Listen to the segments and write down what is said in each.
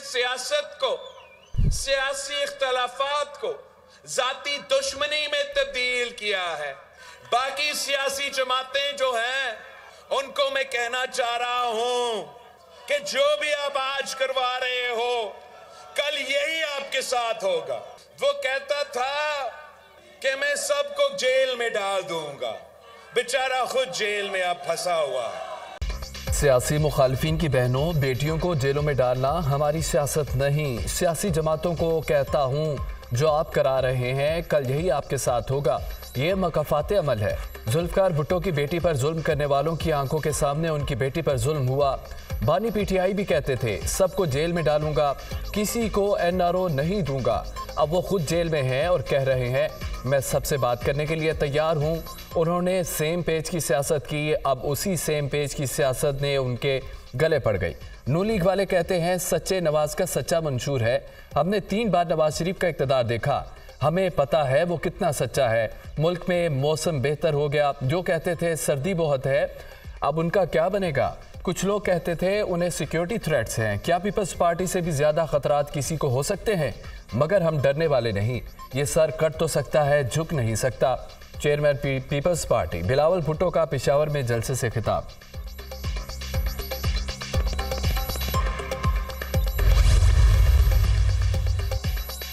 सियासत को, सियासी इख्तलाफात को जाती दुश्मनी में तब्दील किया है। बाकी सियासी जमातें जो हैं उनको मैं कहना चाह रहा हूं कि जो भी आप आज करवा रहे हो कल यही आपके साथ होगा। वो कहता था कि मैं सबको जेल में डाल दूंगा, बेचारा खुद जेल में अब फंसा हुआ है। सियासी मुखालिफिन की बहनों बेटियों को जेलों में डालना हमारी सियासत नहीं। सियासी जमातों को कहता हूँ जो आप करा रहे हैं कल यही आपके साथ होगा। ये मकफात अमल है। जुल्फकार भुट्टो की बेटी पर जुल्म करने वालों की आंखों के सामने उनकी बेटी पर जुल्म हुआ। बानी पीटीआई भी कहते थे सबको जेल में डालूंगा, किसी को एनआरओ नहीं दूंगा। अब वो खुद जेल में हैं और कह रहे हैं मैं सबसे बात करने के लिए तैयार हूं। उन्होंने सेम पेज की सियासत की, अब उसी सेम पेज की सियासत ने उनके गले पड़ गई। नू लीग वाले कहते हैं सच्चे नवाज का सच्चा मंशूर है। हमने 3 बार नवाज शरीफ का इक़्तिदार देखा, हमें पता है वो कितना सच्चा है। मुल्क में मौसम बेहतर हो गया। जो कहते थे सर्दी बहुत है, अब उनका क्या बनेगा? कुछ लोग कहते थे उन्हें सिक्योरिटी थ्रेट्स हैं। क्या पीपल्स पार्टी से भी ज्यादा खतरात किसी को हो सकते हैं? मगर हम डरने वाले नहीं। ये सर कट तो सकता है, झुक नहीं सकता। चेयरमैन पीपल्स पार्टी बिलावल भुट्टो का पेशावर में जलसे से खिताब।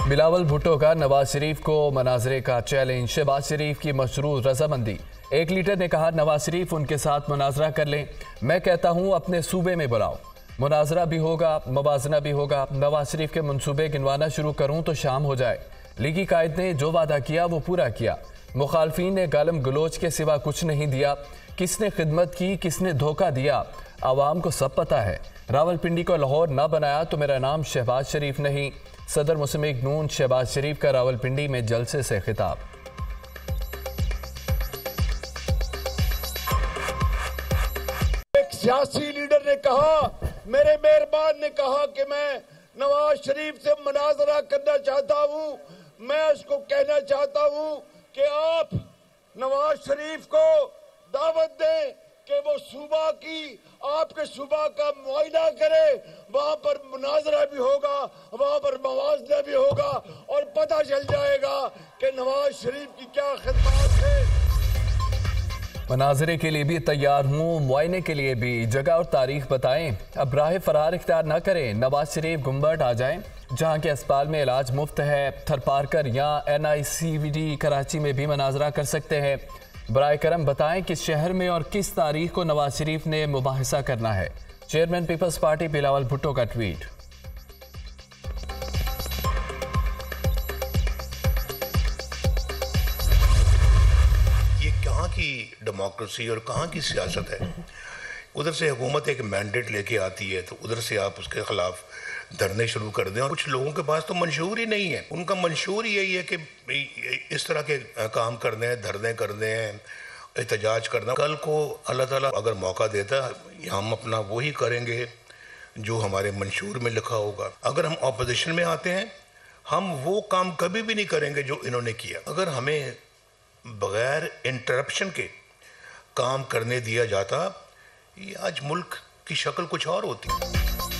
बिलावल भुट्टो का नवाज शरीफ को मनाजरे का चैलेंज। शहबाज शरीफ की मशरूत रजामंदी। एक लीडर ने कहा नवाज शरीफ उनके साथ मुनाजरा कर लें। मैं कहता हूं अपने सूबे में बुलाओ, मुनाजरा भी होगा, मवाजना भी होगा। नवाज शरीफ के मंसूबे गिनवाना शुरू करूं तो शाम हो जाए। लीगी कायद ने जो वादा किया वो पूरा किया। मुखालफीन ने गालम गलोच के सिवा कुछ नहीं दिया। किसने खिदमत की, किसने धोखा दिया, आवाम को सब पता है। रावलपिंडी को लाहौर ना बनाया तो मेरा नाम शहबाज शरीफ नहीं। सदर मुस्लिम लीग नून शहबाज शरीफ का रावलपिंडी में जलसे से खिताब। एक सियासी लीडर ने कहा, मेरे मेहरबान ने कहा कि मैं नवाज शरीफ से मुनाजरा करना चाहता हूं। मैं उसको कहना चाहता हूं कि आप नवाज शरीफ को दावत दें कि वो सूबा की, आपके सूबा का मुआयना करे। वहां पर मुनाजरा भी होगा, वहां पर मवाजना भी होगा और पता चल जाएगा कि नवाज शरीफ की क्या खिदमत है। मनाजरे के लिए भी तैयार हूँ, मुआयने के लिए भी। जगह और तारीख बताएं। अब राह फरार इख्तियार न करें। नवाज शरीफ गुम्बट आ जाएं, जहाँ के अस्पताल में इलाज मुफ्त है। थरपारकर या NICVD कराची में भी मनाजरा कर सकते हैं। बराए करम बताएं किस शहर में और किस तारीख को नवाज शरीफ ने मुबाहिसा करना है। चेयरमैन पीपल्स पार्टी बिलावल भुट्टो का ट्वीट। ये कहाँ की डेमोक्रेसी और कहाँ की सियासत है? उधर से हुकूमत एक मैंडेट लेके आती है तो उधर से आप उसके खिलाफ धरने शुरू कर दें। और कुछ लोगों के पास तो मंशूर ही नहीं है। उनका मंशूर यही है कि इस तरह के काम करने हैं, धरने करने हैं, एहतजाज करना। कल को अल्लाह ताला अगर मौका देता है हम अपना वही करेंगे जो हमारे मंशूर में लिखा होगा। अगर हम ऑपोजिशन में आते हैं हम वो काम कभी भी नहीं करेंगे जो इन्होंने किया। अगर हमें बगैर इंटरप्शन के काम करने दिया जाता, ये आज मुल्क की शक्ल कुछ और होती।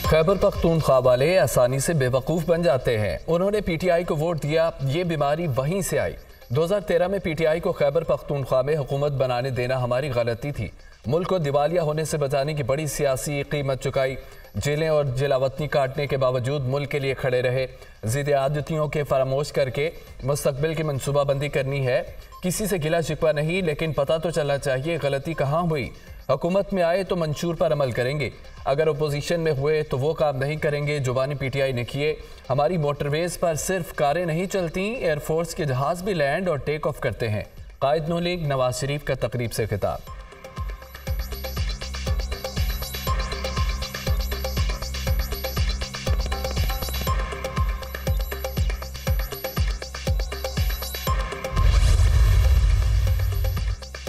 खैबर पख्तूनख्वा वाले आसानी से बेवकूफ़ बन जाते हैं। उन्होंने PTI को वोट दिया, ये बीमारी वहीं से आई। 2013 में PTI को खैबर पख्तूनख्वा में हुकूमत बनाने देना हमारी गलती थी। मुल्क को दिवालिया होने से बचाने की बड़ी सियासी कीमत चुकाई। जेलें और जलावतनी काटने के बावजूद मुल्क के लिए खड़े रहे। ज़िद आदतियों के फरामोश करके मुस्तकबिल की मनसूबाबंदी करनी है। किसी से गिला शिकवा नहीं, लेकिन पता तो चलना चाहिए गलती कहाँ हुई। हुकूमत में आए तो मंशूर पर अमल करेंगे, अगर अपोजिशन में हुए तो वो काम नहीं करेंगे जो बानी PTI ने किए। हमारी मोटरवेज पर सिर्फ कारें नहीं चलती, एयरफोर्स के जहाज भी लैंड और टेक ऑफ करते हैं। कायद नू लीग नवाज शरीफ का तकरीब से खिताब।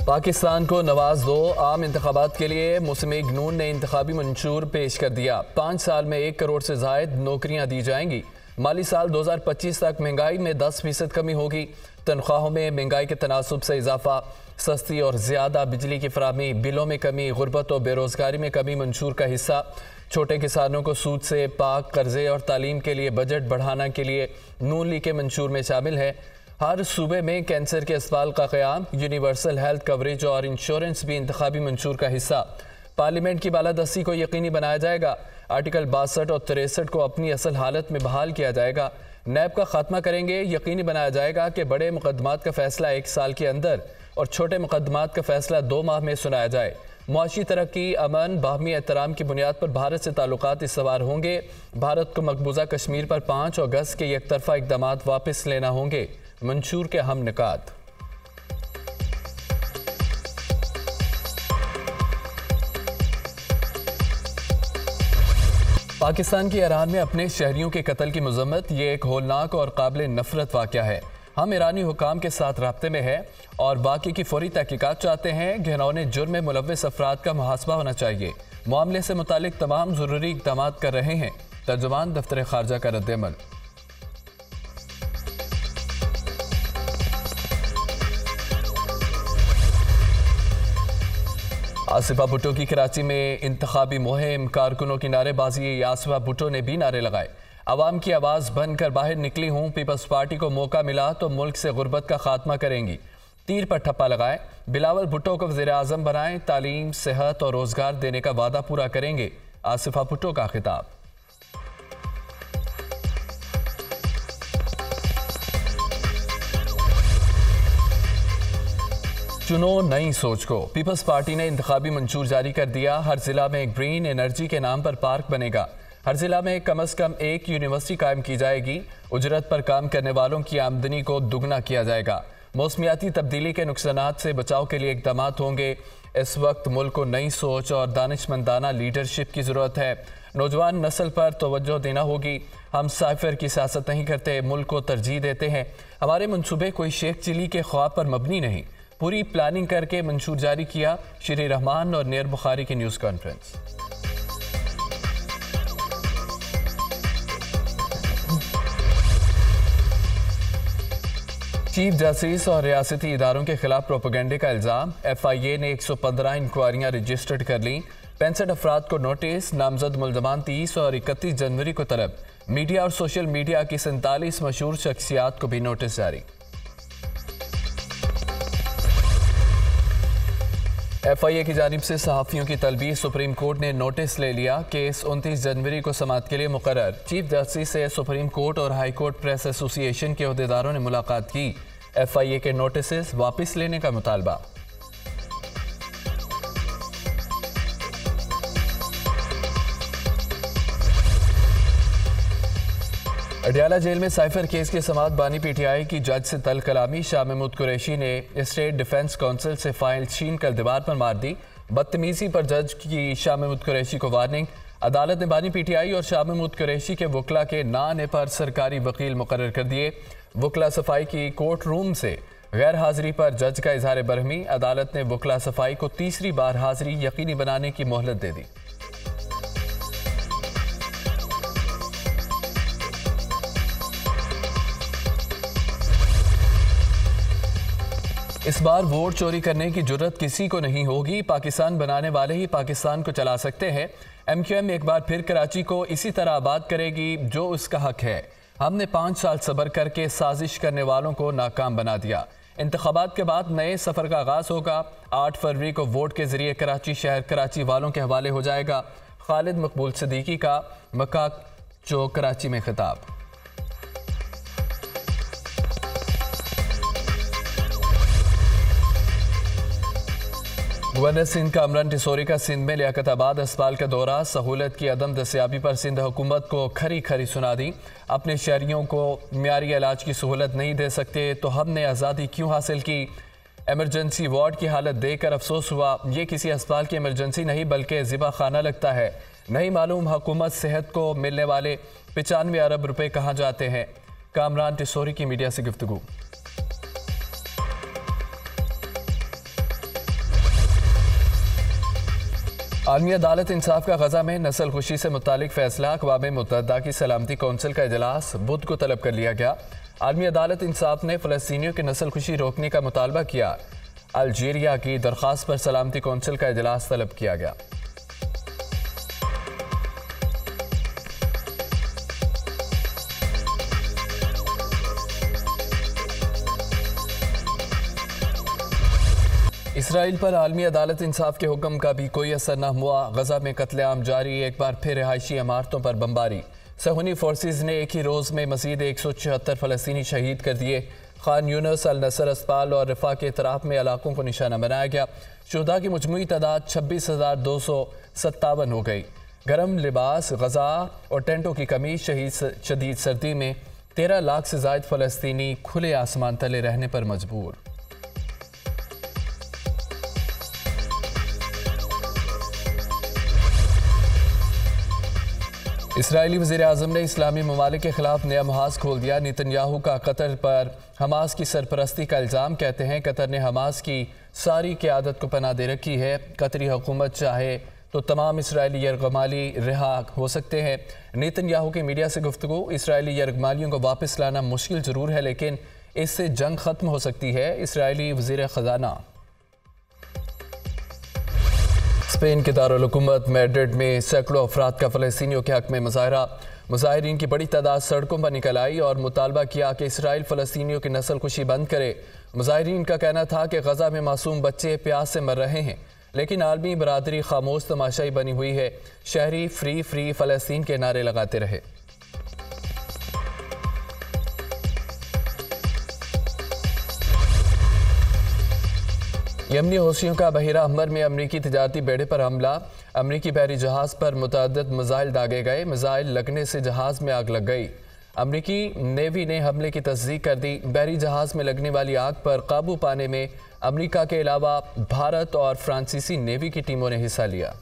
पाकिस्तान को नवाज दो। आम इंतखाबात के लिए मुस्लिम लीग नून ने इंतखाबी मंशूर पेश कर दिया। 5 साल में 1 करोड़ से जायद नौकरियां दी जाएंगी। माली साल 2025 तक महंगाई में 10% कमी होगी। तनख्वाहों में महंगाई के तनासुब से इजाफा, सस्ती और ज़्यादा बिजली की फराहमी, बिलों में कमी, गुर्बत और बेरोज़गारी में कमी मंशूर का हिस्सा। छोटे किसानों को सूद से पाक, कर्जे और तालीम के लिए बजट बढ़ाने के लिए नून लीग के मंशूर में शामिल है। हर सूबे में कैंसर के अस्पताल का क़याम, यूनिवर्सल हेल्थ कवरेज और इंश्योरेंस भी इंतखाबी मंशूर का हिस्सा। पार्लियामेंट की बालादस्ती को यकीनी बनाया जाएगा। आर्टिकल 62 और 63 को अपनी असल हालत में बहाल किया जाएगा। नैब का खात्मा करेंगे। यकीनी बनाया जाएगा कि बड़े मुकदमात का फैसला 1 साल के अंदर और छोटे मुकदमात का फैसला 2 माह में सुनाया जाए। मुआशी तरक्की, अमन, बाहमी एहतराम की बुनियाद पर भारत से ताल्लुकात इस्तवार होंगे। भारत को मकबूजा कश्मीर पर 5 अगस्त के एक तरफा इक़दामात वापस लेना होंगे। मंशूर के अहम निकात। पाकिस्तान की ईरान में अपने शहरियों के कत्ल की मजम्मत, ये एक होलनाक और काबिल नफरत वाक़या है। हम ईरानी हुकाम के साथ राब्ते में हैं और बाकी की फौरी तहकीकात चाहते हैं। घिनौने जुर्म में मुलव्वस अफराद का मुहासबा होना चाहिए। मामले से मुतालिक तमाम ज़रूरी इक़दाम कर रहे हैं। तर्जुमान दफ्तर खारजा का रद्द-ए-अमल। आसिफा भुट्टो की कराची में इंतखाबी मुहिम, कारकुनों की नारेबाजी। आसिफा भुट्टो ने भी नारे लगाए। आवाम की आवाज़ बनकर बाहर निकली हूँ। पीपल्स पार्टी को मौका मिला तो मुल्क से गुर्बत का खात्मा करेंगी। तीर पर ठप्पा लगाए। बिलावल भुट्टो को वज़ीर आज़म बनाएं। तालीम, सेहत और रोज़गार देने का वादा पूरा करेंगे। आसिफा भुट्टो का खिताब। चुनो नई सोच को। पीपल्स पार्टी ने इंतखाबी मंशूर जारी कर दिया। हर जिला में ग्रीन एनर्जी के नाम पर पार्क बनेगा। हर जिला में कम से कम एक यूनिवर्सिटी कायम की जाएगी। उजरत पर काम करने वालों की आमदनी को दुगना किया जाएगा। मौसमियाती तब्दीली के नुकसानात से बचाव के लिए इक़दाम होंगे। इस वक्त मुल्क को नई सोच और दानिशमंदाना लीडरशिप की ज़रूरत है। नौजवान नस्ल पर तवज्जो देना होगी। हम साइफर की सियासत नहीं करते, मुल्क को तरजीह देते हैं। हमारे मनसूबे कोई शेख चिली के ख्वाब पर मबनी नहीं, पूरी प्लानिंग करके मंशूर जारी किया। श्री रहमान और नेर बुखारी की न्यूज़ कॉन्फ्रेंस। चीफ जस्टिस और रियासती इदारों के खिलाफ प्रोपेगेंडे का इल्ज़ाम। FIA ने 115 इंक्वायरियां रजिस्टर्ड कर लीं। 65 अफराद को नोटिस। नामजद मुल्ज़मान 30 और 31 जनवरी को तलब। मीडिया और सोशल मीडिया की 47 मशहूर शख्सियात को भी नोटिस जारी। FIA की जानिब से सहाफ़ियों की तलबी। सुप्रीम कोर्ट ने नोटिस ले लिया। केस 29 जनवरी को समाअत के लिए मुकर्रर। चीफ जस्टिस से सुप्रीम कोर्ट और हाई कोर्ट प्रेस एसोसिएशन के अहदेदारों ने मुलाकात की। FIA के नोटिस वापस लेने का मुतालबा। अडियाला जेल में साइफर केस के समाअत बानी PTI की जज से तल कलामी। शाह महमूद कुरैशी ने स्टेट डिफेंस काउंसिल से फाइल छीन कर दीवार पर मार दी। बदतमीजी पर जज की शाह महमूद कुरैशी को वार्निंग। अदालत ने बानी PTI और शाह महमूद कुरैशी के वकला के ना आने पर सरकारी वकील मुकर्रर कर दिए। वकला सफाई की कोर्ट रूम से गैर हाजिरी पर जज का इजहार बरहमी। अदालत ने वकला सफाई को तीसरी बार हाजिरी यकीनी बनाने की मोहलत दे दी। इस बार वोट चोरी करने की जुर्रत किसी को नहीं होगी। पाकिस्तान बनाने वाले ही पाकिस्तान को चला सकते हैं। MQM एक बार फिर कराची को इसी तरह आबाद करेगी जो उसका हक है। हमने 5 साल सब्र करके साजिश करने वालों को नाकाम बना दिया। इंतखाबात के बाद नए सफ़र का आगाज़ होगा। 8 फरवरी को वोट के जरिए कराची शहर कराची वालों के हवाले हो जाएगा। खालिद मकबूल सिद्दीकी का मक्का चौक कराची में खिताब। गवर्नर सिंध कामरान टिसोरी का सिंध में लियाकताबाद अस्पताल का दौरा। सहूलत की अदम दस्तियाबी पर सिंध हुकूमत को खरी खरी सुना दी। अपने शहरियों को मियारी इलाज की सहूलत नहीं दे सकते तो हमने आज़ादी क्यों हासिल की। एमरजेंसी वार्ड की हालत देखकर अफसोस हुआ। ये किसी अस्पताल की इमरजेंसी नहीं बल्कि ज़िबा खाना लगता है। नहीं मालूम हुकूमत सेहत को मिलने वाले 95 अरब रुपए कहाँ जाते हैं। कामरान टिसोरी की मीडिया से गुफ्तगू। आलमी अदालत इंसाफ का गजा में नस्ल खुशी से मुतालिक फैसला। अक़वाम मुत्तहिदा की सलामती कौंसिल का इजलास बुध को तलब कर लिया गया। आलमी अदालत इंसाफ ने फ़लस्तीनियों की नस्लकुशी रोकने का मुतालबा किया। अल्जीरिया की दरख्वास्त पर सलामती कौंसिल का इजलास तलब किया गया। इसराइल पर आलमी अदालत इंसाफ के हुक्म का भी कोई असर न हुआ। गजा में कत्लेआम जारी, एक बार फिर रिहायशी इमारतों पर बमबारी। सहूनी फोर्सेज ने एक ही रोज़ में मजीद 176 फ़लस्तीनी शहीद कर दिए। खान यूनस, अल नसर अस्पताल और रिफा के इतराफ़ में इलाकों को निशाना बनाया गया। शुहदा की मजमूई तादाद 26,257 हो गई। गर्म लिबास, गजा और टेंटों की कमी, शदीद सर्दी में 13 लाख से ज़ायद फ़लस्तीनी खुले आसमान तले रहने पर मजबूर। इसराइली वज़ीर-ए-आज़म ने इस्लामी ममालिक के खिलाफ नया मुहाज खोल दिया। नेतन्याहू का कतर पर हमास की सरपरस्ती का इल्ज़ाम। कहते हैं कतर ने हमास की सारी क़यादत को पनाह दे रखी है। कतरी हुकूमत चाहे तो तमाम इसराइली यरगमाली रिहा हो सकते हैं। नेतन्याहू की मीडिया से गुफ्तगू, इसराइली यरगमालियों को वापस लाना मुश्किल ज़रूर है लेकिन इससे जंग ख़त्म हो सकती है। इसराइली वज़ीर ख़जाना। स्पेन के दारुल हुकूमत मैड्रिड में सैकड़ों अफराद का फ़लस्तीनियों के हक़ में मुजाहरा। मुजाहिरीन की बड़ी तादाद सड़कों पर निकल आई और मुतालबा किया कि इसराइल फ़लस्तीनियों की नस्लकुशी बंद करे। मुजाहिरीन का कहना था कि गजा में मासूम बच्चे प्यास से मर रहे हैं, लेकिन आलमी बरादरी खामोश तमाशाई बनी हुई है। शहरी फ्री फ्री फ़लस्तीन के नारे लगाते रहे। यमनी हौसियों का बहिरा अहमर में अमरीकी तिजारती बेड़े पर हमला। अमरीकी बहरी जहाज़ पर मुतअद्दिद मिसाइल दागे गए। मिसाइल लगने से जहाज़ में आग लग गई। अमरीकी नेवी ने हमले की तस्दीक कर दी। बहरी जहाज़ में लगने वाली आग पर काबू पाने में अमरीका के अलावा भारत और फ्रांसीसी नेवी की टीमों ने हिस्सा लिया।